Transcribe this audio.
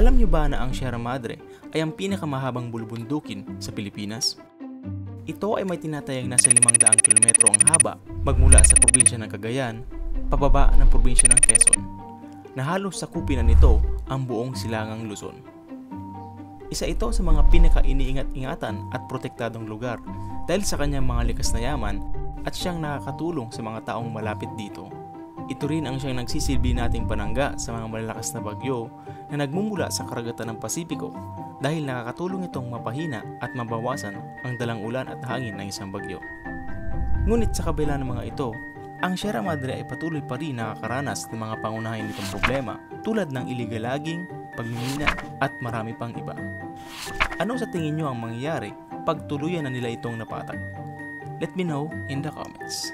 Alam nyo ba na ang Sierra Madre ay ang pinakamahabang bulubundukin sa Pilipinas? Ito ay may tinatayang nasa 500 kilometro ang haba magmula sa probinsya ng Cagayan, pababa ng probinsya ng Quezon, na halos sakupin na nito ang buong silangang Luzon. Isa ito sa mga pinaka-iniingat-ingatan at protektadong lugar dahil sa kanyang mga likas na yaman at siyang nakakatulong sa mga taong malapit dito. Ito rin ang siyang nagsisilbi nating panangga sa mga malalakas na bagyo na nagmumula sa karagatan ng Pasipiko dahil nakakatulong itong mapahina at mabawasan ang dalang ulan at hangin ng isang bagyo. Ngunit sa kabila ng mga ito, ang Sierra Madre ay patuloy pa rin nakakaranas ng mga pangunahin nitong problema tulad ng illegal logging, pagmimina at marami pang iba. Ano sa tingin nyo ang mangyayari pag tuluyan na nila itong napatag? Let me know in the comments.